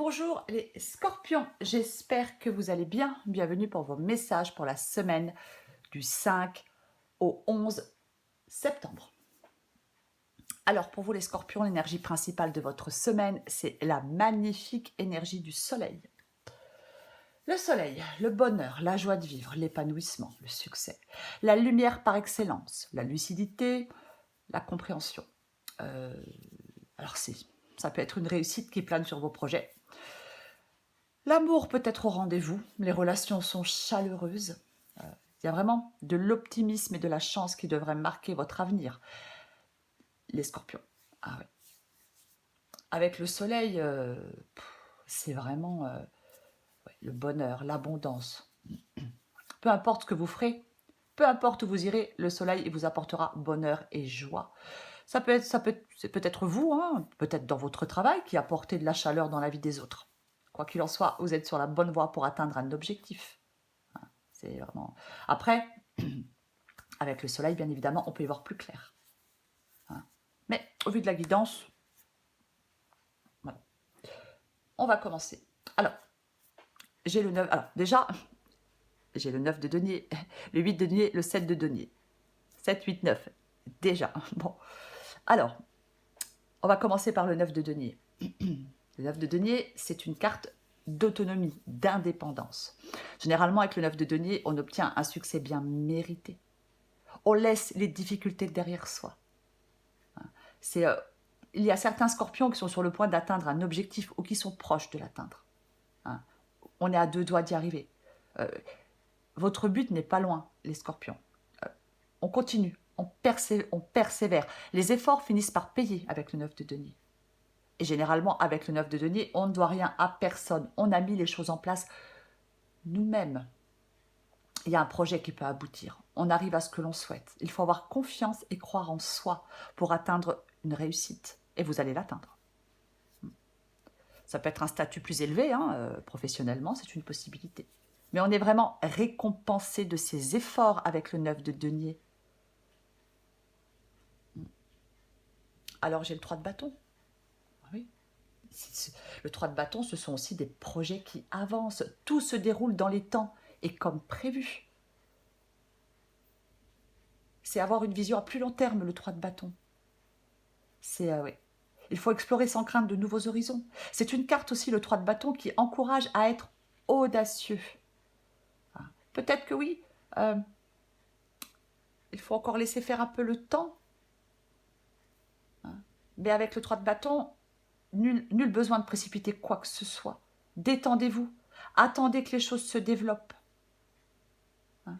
Bonjour les scorpions, j'espère que vous allez bien. Bienvenue pour vos messages pour la semaine du 5 au 11 septembre. Alors pour vous les scorpions, l'énergie principale de votre semaine, c'est la magnifique énergie du soleil. Le soleil, le bonheur, la joie de vivre, l'épanouissement, le succès, la lumière par excellence, la lucidité, la compréhension. Euh, alors ça peut être une réussite qui plane sur vos projets. L'amour peut être au rendez-vous, les relations sont chaleureuses. Il y a vraiment de l'optimisme et de la chance qui devraient marquer votre avenir, les scorpions. Ah ouais. Avec le soleil, c'est vraiment ouais, le bonheur, l'abondance. Peu importe ce que vous ferez, peu importe où vous irez, le soleil vous apportera bonheur et joie. C'est peut-être vous, hein, peut-être dans votre travail, qui apportez de la chaleur dans la vie des autres. Quoi qu'il en soit, vous êtes sur la bonne voie pour atteindre un objectif. C'est vraiment. Après, avec le soleil, bien évidemment, on peut y voir plus clair. Hein. Mais au vu de la guidance, voilà. On va commencer. Alors, j'ai le 9. Alors, déjà, j'ai le 9 de denier, le 8 de denier, le 7 de denier. 7, 8, 9. Déjà. Bon. Alors, on va commencer par le 9 de denier. Le 9 de denier, c'est une carte d'autonomie, d'indépendance. Généralement, avec le 9 de denier, on obtient un succès bien mérité. On laisse les difficultés derrière soi. C'est, il y a certains scorpions qui sont sur le point d'atteindre un objectif ou qui sont proches de l'atteindre. Hein. On est à deux doigts d'y arriver. Euh, votre but n'est pas loin, les scorpions. On continue, on persévère. Les efforts finissent par payer avec le 9 de denier. Et généralement, avec le 9 de denier, on ne doit rien à personne. On a mis les choses en place nous-mêmes. Il y a un projet qui peut aboutir. On arrive à ce que l'on souhaite. Il faut avoir confiance et croire en soi pour atteindre une réussite. Et vous allez l'atteindre. Ça peut être un statut plus élevé, hein, professionnellement, c'est une possibilité. Mais on est vraiment récompensé de ses efforts avec le 9 de denier. Alors j'ai le 3 de bâton. Oui. Le 3 de bâton, ce sont aussi des projets qui avancent. Tout se déroule dans les temps et comme prévu. C'est avoir une vision à plus long terme, le 3 de bâton. C'est, oui. Il faut explorer sans crainte de nouveaux horizons. C'est une carte aussi, le 3 de bâton, qui encourage à être audacieux. Peut-être que oui, euh, il faut encore laisser faire un peu le temps. Hein. Mais avec le 3 de bâton, nul besoin de précipiter quoi que ce soit. Détendez-vous. Attendez que les choses se développent. Hein.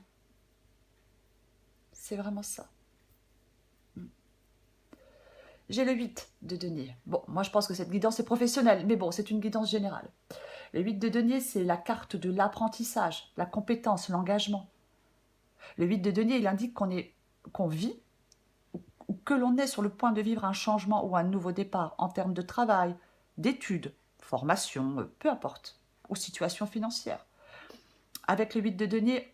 C'est vraiment ça. J'ai le 8 de denier. Bon, moi je pense que cette guidance est professionnelle, mais bon, c'est une guidance générale. Le 8 de denier, c'est la carte de l'apprentissage, la compétence, l'engagement. Le 8 de denier, il indique qu'on vit ou que l'on est sur le point de vivre un changement ou un nouveau départ en termes de travail, d'études, formation, peu importe, ou situation financière. Avec le 8 de denier,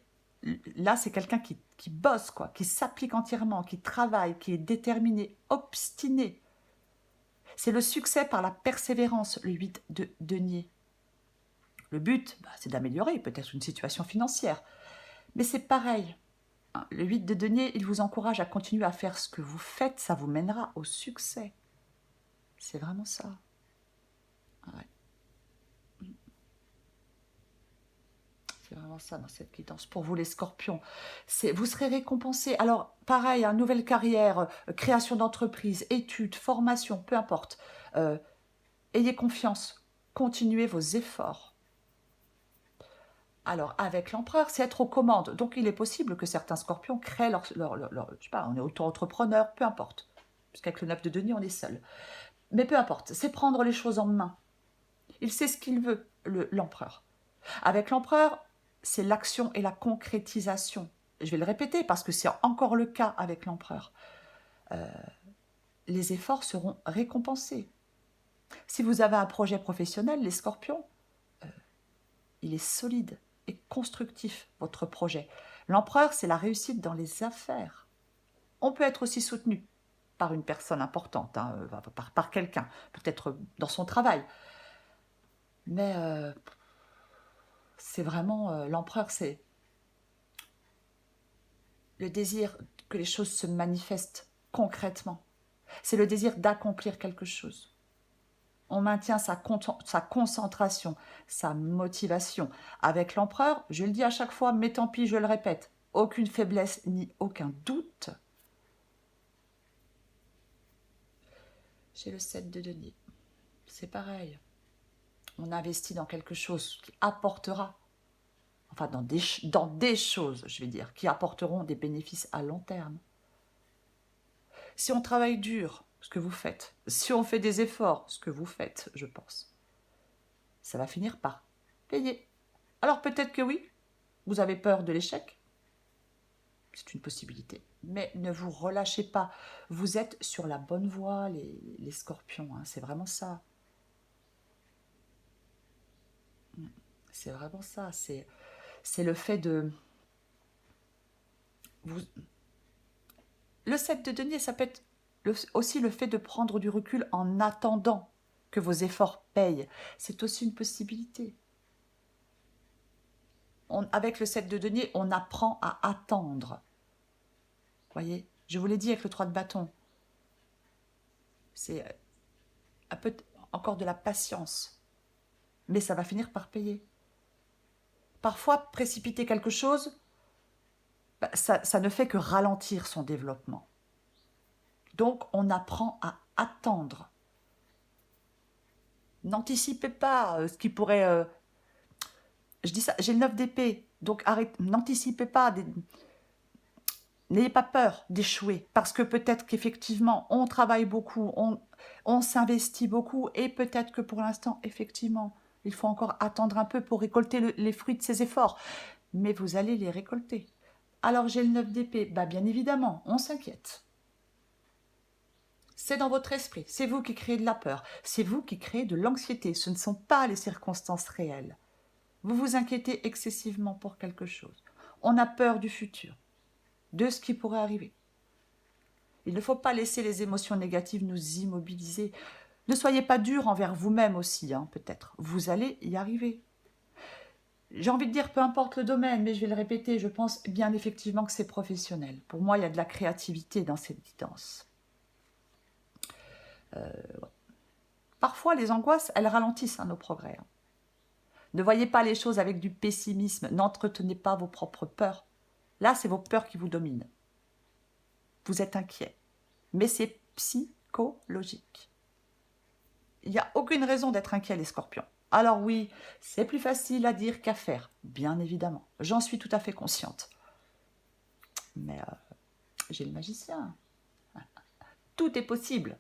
là, c'est quelqu'un qui bosse, quoi, qui s'applique entièrement, qui travaille, qui est déterminé, obstiné. C'est le succès par la persévérance, le 8 de denier. Le but, c'est d'améliorer peut-être une situation financière. Mais c'est pareil. Le 8 de denier, il vous encourage à continuer à faire ce que vous faites, ça vous mènera au succès. C'est vraiment ça. Ouais. C'est vraiment ça dans cette guidance. Pour vous les scorpions, vous serez récompensés. Alors pareil, hein, nouvelle carrière, création d'entreprise, études, formation, peu importe. Ayez confiance, continuez vos efforts. Alors, avec l'empereur, c'est être aux commandes. Donc, il est possible que certains scorpions créent je sais pas, on est auto-entrepreneur, peu importe. Puisqu'avec le 9 de denier, on est seul. Mais peu importe, c'est prendre les choses en main. Il sait ce qu'il veut, l'empereur. Avec l'empereur, c'est l'action et la concrétisation. Je vais le répéter parce que c'est encore le cas avec l'empereur. Les efforts seront récompensés. Si vous avez un projet professionnel, les scorpions, il est solide et constructif, votre projet. L'empereur, c'est la réussite dans les affaires. On peut être aussi soutenu par une personne importante, hein, par quelqu'un, peut-être dans son travail. Mais c'est vraiment l'empereur, c'est le désir que les choses se manifestent concrètement. C'est le désir d'accomplir quelque chose. On maintient sa concentration, sa motivation. Avec l'empereur, je le dis à chaque fois, mais tant pis, je le répète, aucune faiblesse ni aucun doute. J'ai le 7 de denier. C'est pareil. On investit dans quelque chose qui apportera, enfin dans des choses, je vais dire, qui apporteront des bénéfices à long terme. Si on travaille dur, ce que vous faites, si on fait des efforts, ce que vous faites, je pense, ça va finir par payer. Alors peut-être que oui, vous avez peur de l'échec, c'est une possibilité, mais ne vous relâchez pas. Vous êtes sur la bonne voie, les scorpions, hein, c'est vraiment ça. C'est vraiment ça, c'est le fait de... Vous... Le 7 de denier, ça peut être aussi le fait de prendre du recul en attendant que vos efforts payent. C'est aussi une possibilité. Avec le 7 de denier, on apprend à attendre. Voyez, je vous l'ai dit avec le 3 de bâton. C'est un peu encore de la patience. Mais ça va finir par payer. Parfois, précipiter quelque chose, ça ne fait que ralentir son développement. Donc, on apprend à attendre. N'anticipez pas ce qui pourrait... je dis ça, j'ai le 9 d'épée, donc n'anticipez pas, n'ayez pas peur d'échouer, parce que peut-être qu'effectivement, on travaille beaucoup, on s'investit beaucoup, et peut-être que pour l'instant, effectivement, il faut encore attendre un peu pour récolter les fruits de ses efforts, mais vous allez les récolter. Alors j'ai le 9 d'épée, bien évidemment, on s'inquiète. C'est dans votre esprit, c'est vous qui créez de la peur, c'est vous qui créez de l'anxiété, ce ne sont pas les circonstances réelles. Vous vous inquiétez excessivement pour quelque chose. On a peur du futur, de ce qui pourrait arriver. Il ne faut pas laisser les émotions négatives nous immobiliser. Ne soyez pas dur envers vous-même aussi, hein, peut-être. Vous allez y arriver. J'ai envie de dire, peu importe le domaine, mais je vais le répéter, je pense bien effectivement que c'est professionnel. Pour moi, il y a de la créativité dans cette guidance. Parfois, les angoisses, elles ralentissent nos progrès. Ne voyez pas les choses avec du pessimisme, n'entretenez pas vos propres peurs. Là, c'est vos peurs qui vous dominent. Vous êtes inquiet, mais c'est psychologique. Il n'y a aucune raison d'être inquiet, les scorpions. Alors oui, c'est plus facile à dire qu'à faire, bien évidemment. J'en suis tout à fait consciente. Mais j'ai le magicien. Tout est possible.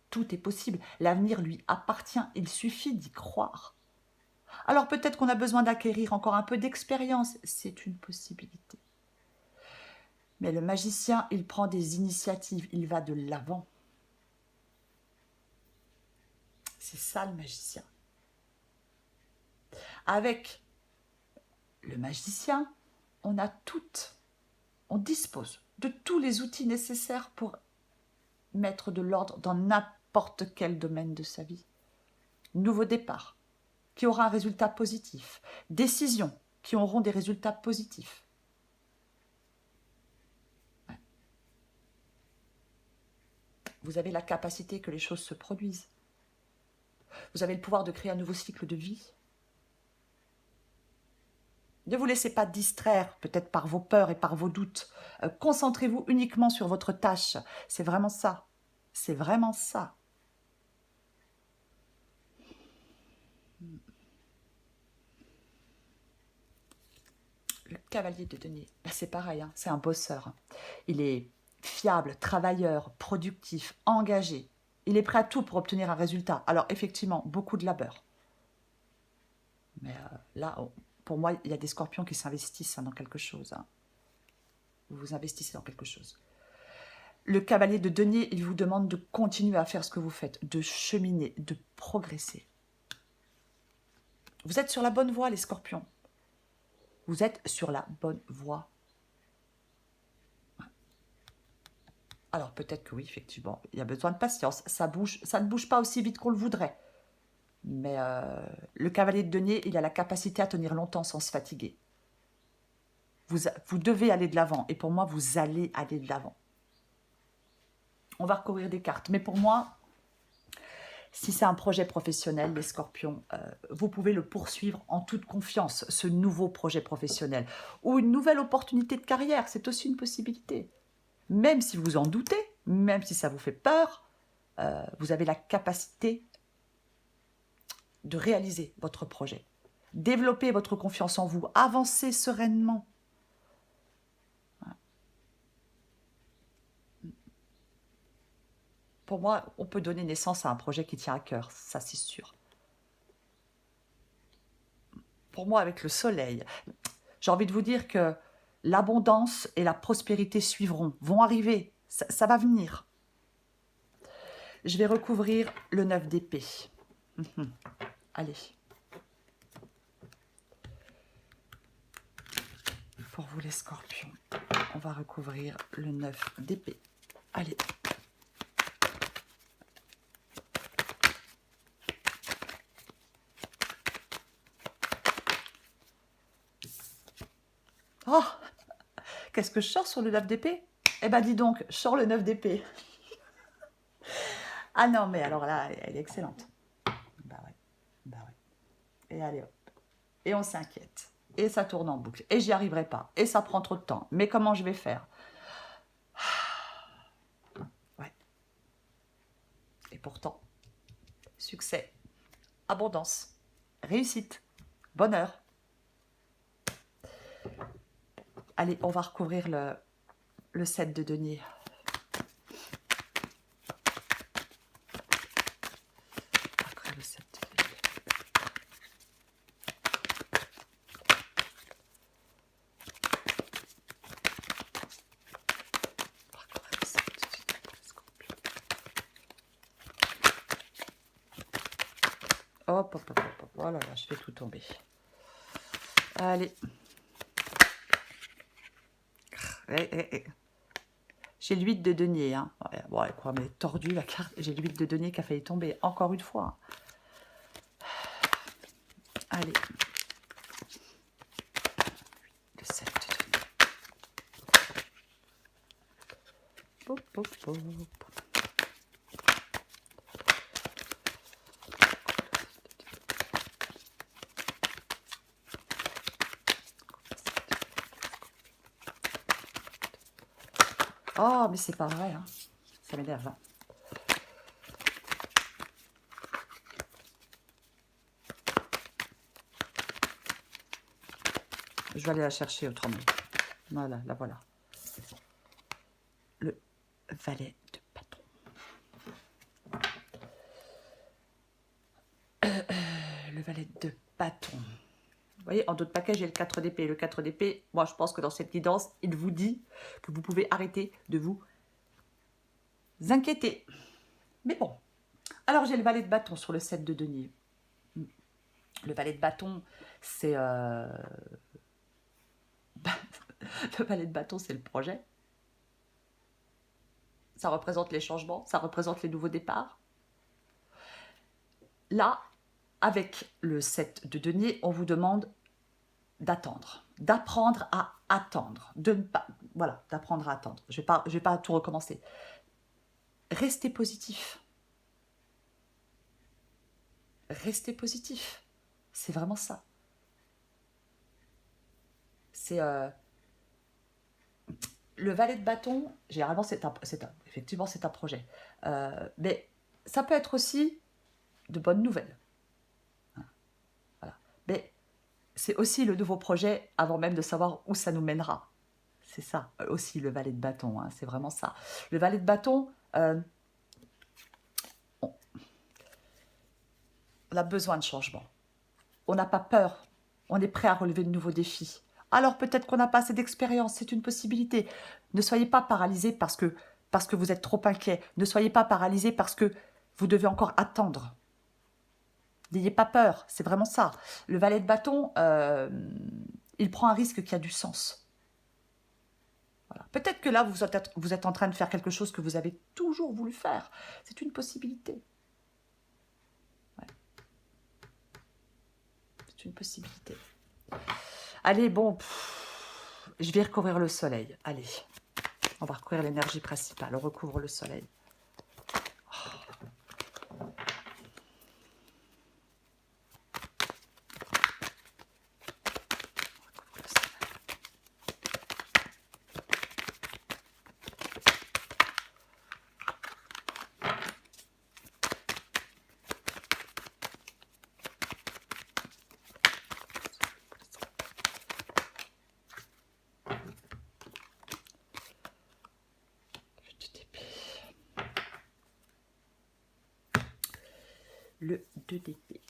Tout est possible. L'avenir lui appartient. Il suffit d'y croire. Alors peut-être qu'on a besoin d'acquérir encore un peu d'expérience. C'est une possibilité. Mais le magicien, il prend des initiatives. Il va de l'avant. C'est ça le magicien. Avec le magicien, on dispose de tous les outils nécessaires pour mettre de l'ordre dans n'importe quel domaine de sa vie. Nouveau départ, qui aura un résultat positif. Décisions, qui auront des résultats positifs. Ouais. Vous avez la capacité que les choses se produisent. Vous avez le pouvoir de créer un nouveau cycle de vie. Ne vous laissez pas distraire, peut-être par vos peurs et par vos doutes. Concentrez-vous uniquement sur votre tâche. C'est vraiment ça. C'est vraiment ça. Le cavalier de denier, c'est pareil, hein, c'est un bosseur. Il est fiable, travailleur, productif, engagé. Il est prêt à tout pour obtenir un résultat. Alors effectivement, beaucoup de labeur. Mais là, pour moi, il y a des scorpions qui s'investissent dans quelque chose. Hein. Vous vous investissez dans quelque chose. Le cavalier de denier, il vous demande de continuer à faire ce que vous faites, de cheminer, de progresser. Vous êtes sur la bonne voie, les scorpions. Vous êtes sur la bonne voie. Alors peut-être que oui, effectivement, il y a besoin de patience. Ça ne bouge pas aussi vite qu'on le voudrait. Mais le cavalier de denier, il a la capacité à tenir longtemps sans se fatiguer. Vous devez aller de l'avant. Et pour moi, vous allez aller de l'avant. On va recouvrir des cartes. Mais pour moi, si c'est un projet professionnel, les scorpions, vous pouvez le poursuivre en toute confiance, ce nouveau projet professionnel. Ou une nouvelle opportunité de carrière, c'est aussi une possibilité. Même si vous en doutez, même si ça vous fait peur, vous avez la capacité de réaliser votre projet. Développer votre confiance en vous, avancer sereinement. Pour moi, on peut donner naissance à un projet qui tient à cœur, ça c'est sûr. Pour moi, avec le soleil, j'ai envie de vous dire que l'abondance et la prospérité suivront, vont arriver, ça va venir. Je vais recouvrir le 9 d'épée. Allez. Pour vous les scorpions, on va recouvrir le 9 d'épée. Allez. Oh, qu'est-ce que je sors sur le 9 d'épée? Eh ben dis donc, je sors le 9 d'épée. Ah non, mais alors là, elle est excellente. Bah ouais, bah ouais. Et allez hop. Et on s'inquiète. Et ça tourne en boucle. Et j'y arriverai pas. Et ça prend trop de temps. Mais comment je vais faire? Ouais. Et pourtant, succès, abondance, réussite, bonheur. Allez, on va recouvrir le 7 de denier. Le 7 de denier. Hop, hop, hop, hop. Oh là là, je fais tout tomber. Allez. J'ai le 8 de denier. Hein. Bon, elle croit, mais tordue la carte. J'ai le 8 de denier qui a failli tomber. Encore une fois. Allez. Le 7 de denier. Pop, pop, pop. Oh, mais c'est pas vrai. Hein. Ça m'énerve. Hein. Je vais aller la chercher autrement. Voilà, la voilà. Le valet de bâton. Le valet de bâton. Vous voyez, en d'autres paquets, j'ai le 4 d'épée. Le 4 d'épée, moi, je pense que dans cette guidance, il vous dit que vous pouvez arrêter de vous inquiéter. Mais bon. Alors, j'ai le valet de bâton sur le 7 de denier. Le valet de bâton, c'est... le valet de bâton, c'est le projet. Ça représente les changements, ça représente les nouveaux départs. Là, avec le 7 de denier, on vous demande d'attendre, d'apprendre à attendre, de ne pas, voilà, d'apprendre à attendre. Je vais pas tout recommencer. Restez positif. Restez positif. C'est vraiment ça. C'est le valet de bâton. Généralement, effectivement, c'est un projet, mais ça peut être aussi de bonnes nouvelles. Voilà. Mais c'est aussi le nouveau projet avant même de savoir où ça nous mènera. C'est ça aussi le valet de bâton, hein, c'est vraiment ça. Le valet de bâton, on a besoin de changement. On n'a pas peur, on est prêt à relever de nouveaux défis. Alors peut-être qu'on n'a pas assez d'expérience, c'est une possibilité. Ne soyez pas paralysés parce que vous êtes trop inquiet. Ne soyez pas paralysés parce que vous devez encore attendre. N'ayez pas peur, c'est vraiment ça. Le valet de bâton, il prend un risque qui a du sens. Voilà. Peut-être que là, vous êtes en train de faire quelque chose que vous avez toujours voulu faire. C'est une possibilité. Ouais. C'est une possibilité. Allez, bon, je vais recouvrir le soleil. Allez, on va recouvrir l'énergie principale. On recouvre le soleil. Le 2 d'épée.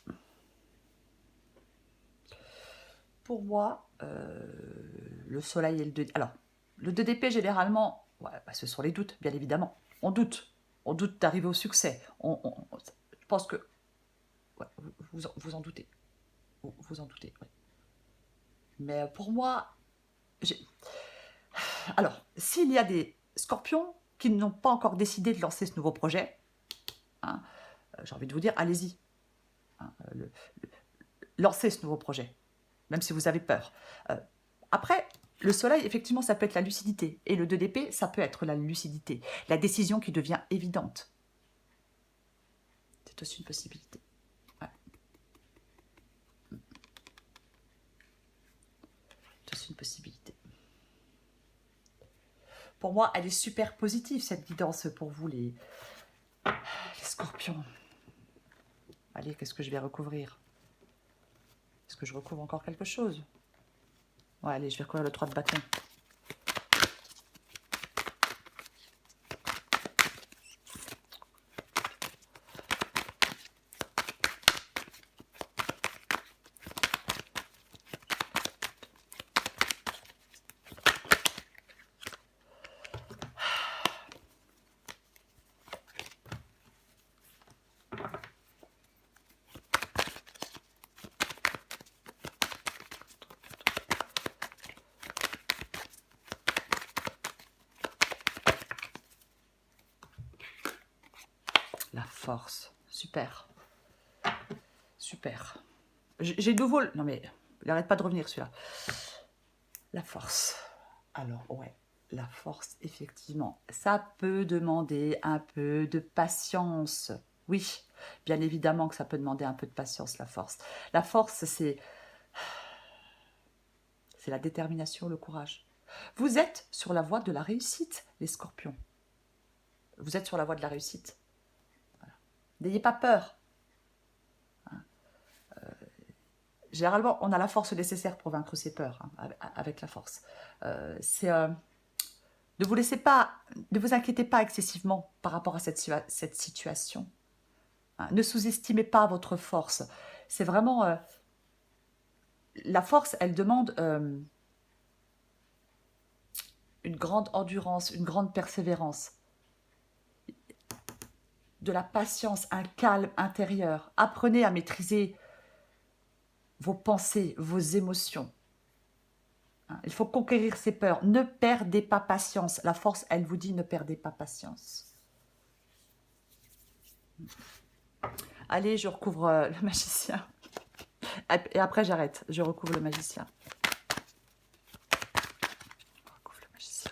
Pour moi, le soleil et le 2 d'épée. Alors, le 2 d'épée, généralement, ouais, bah, ce sont les doutes, bien évidemment. On doute. On doute d'arriver au succès. Je pense que ouais, vous en doutez. Vous en doutez, ouais. Mais pour moi, alors, s'il y a des scorpions qui n'ont pas encore décidé de lancer ce nouveau projet, hein, j'ai envie de vous dire, allez-y. Hein, lancez ce nouveau projet, même si vous avez peur. Après, le soleil, effectivement, ça peut être la lucidité. Et le 2 d'épée, ça peut être la lucidité. La décision qui devient évidente. C'est aussi une possibilité. Ouais. C'est aussi une possibilité. Pour moi, elle est super positive, cette guidance, pour vous, les scorpions. Allez, qu'est-ce que je vais recouvrir? Est-ce que je recouvre encore quelque chose? Ouais, allez, je vais recouvrir le 3 de bâton. La force. Super. Super. J'ai de nouveau... Non mais, il n'arrête pas de revenir celui-là. La force. Alors, ouais, la force, effectivement. Ça peut demander un peu de patience. Oui, bien évidemment que ça peut demander un peu de patience, la force. La force, c'est la détermination, le courage. Vous êtes sur la voie de la réussite, les scorpions. Vous êtes sur la voie de la réussite. Voilà. N'ayez pas peur. Généralement, on a la force nécessaire pour vaincre ses peurs, hein, avec la force. Ne vous inquiétez pas excessivement par rapport à cette situation. Hein. Ne sous-estimez pas votre force. C'est vraiment... la force, elle demande une grande endurance, une grande persévérance, de la patience, un calme intérieur. Apprenez à maîtriser vos pensées, vos émotions. Il faut conquérir ses peurs. Ne perdez pas patience. La force, elle vous dit ne perdez pas patience. Allez, je recouvre le magicien. Et après, j'arrête. Je recouvre le magicien. Je recouvre le magicien.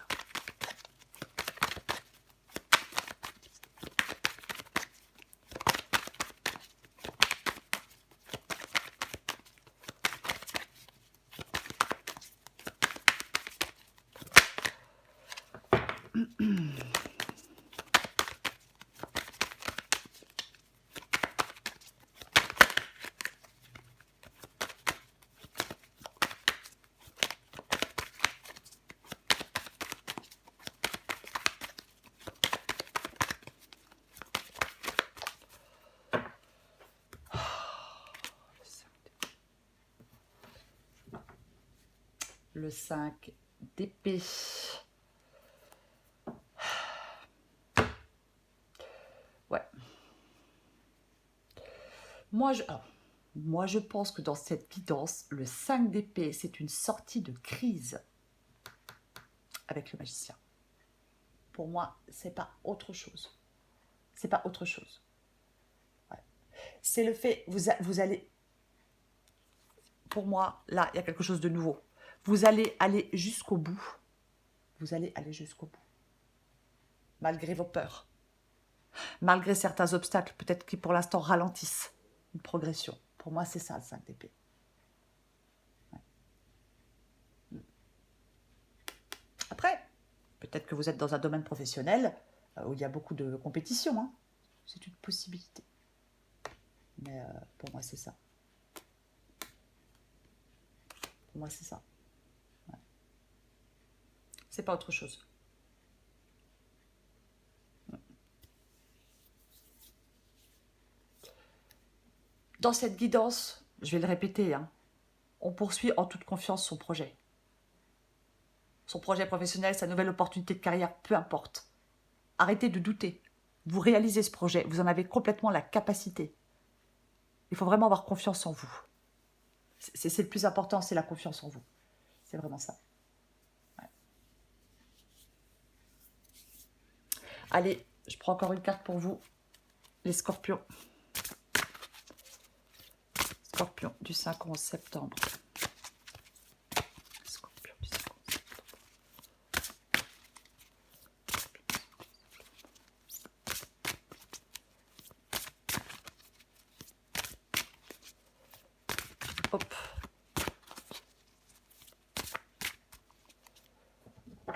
Le 5 d'épée. Ouais. Moi, je pense que dans cette guidance, le 5 d'épée, c'est une sortie de crise avec le magicien. Pour moi, c'est pas autre chose. C'est pas autre chose. Ouais. C'est le fait, vous allez... pour moi, là, il y a quelque chose de nouveau. Vous allez aller jusqu'au bout. Vous allez aller jusqu'au bout. Malgré vos peurs. Malgré certains obstacles, peut-être qui pour l'instant ralentissent une progression. Pour moi, c'est ça le 5 d'épée. Ouais. Après, peut-être que vous êtes dans un domaine professionnel où il y a beaucoup de compétition. Hein. C'est une possibilité. Mais pour moi, c'est ça. Pour moi, c'est ça. Ouais. C'est pas autre chose. Dans cette guidance, je vais le répéter, hein, on poursuit en toute confiance son projet. Son projet professionnel, sa nouvelle opportunité de carrière, peu importe. Arrêtez de douter. Vous réalisez ce projet, vous en avez complètement la capacité. Il faut vraiment avoir confiance en vous. C'est le plus important, c'est la confiance en vous. C'est vraiment ça. Ouais. Allez, je prends encore une carte pour vous. Les scorpions. Scorpion du 5 au 11 septembre. Scorpion du 5 au 11 septembre. Hop.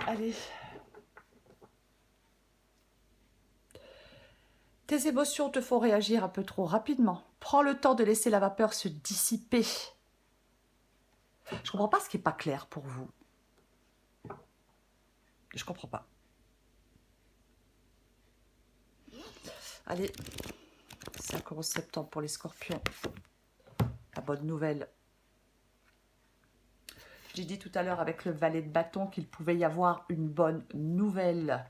Allez. Tes émotions te font réagir un peu trop rapidement. Prends le temps de laisser la vapeur se dissiper. Je ne comprends pas ce qui n'est pas clair pour vous. Je ne comprends pas. Allez, 5 au 11 septembre pour les scorpions. La bonne nouvelle. J'ai dit tout à l'heure avec le valet de bâton qu'il pouvait y avoir une bonne nouvelle.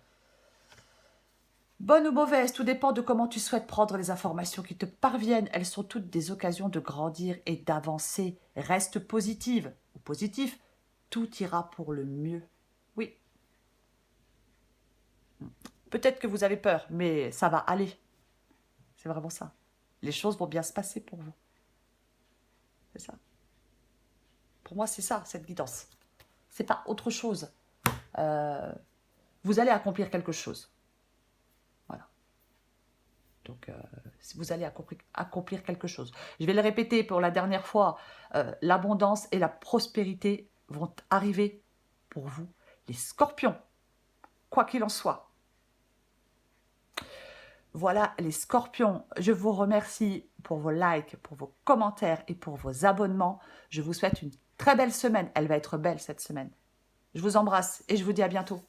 Bonne ou mauvaise, tout dépend de comment tu souhaites prendre les informations qui te parviennent. Elles sont toutes des occasions de grandir et d'avancer. Reste positive ou positif, tout ira pour le mieux. Oui. Peut-être que vous avez peur, mais ça va aller. C'est vraiment ça. Les choses vont bien se passer pour vous. C'est ça. Pour moi, c'est ça, cette guidance. C'est pas autre chose. Vous allez accomplir quelque chose. Voilà. Donc, vous allez accomplir quelque chose. Je vais le répéter pour la dernière fois. L'abondance et la prospérité vont arriver pour vous, les scorpions, quoi qu'il en soit. Voilà les scorpions, je vous remercie pour vos likes, pour vos commentaires et pour vos abonnements. Je vous souhaite une très belle semaine. Elle va être belle cette semaine. Je vous embrasse et je vous dis à bientôt.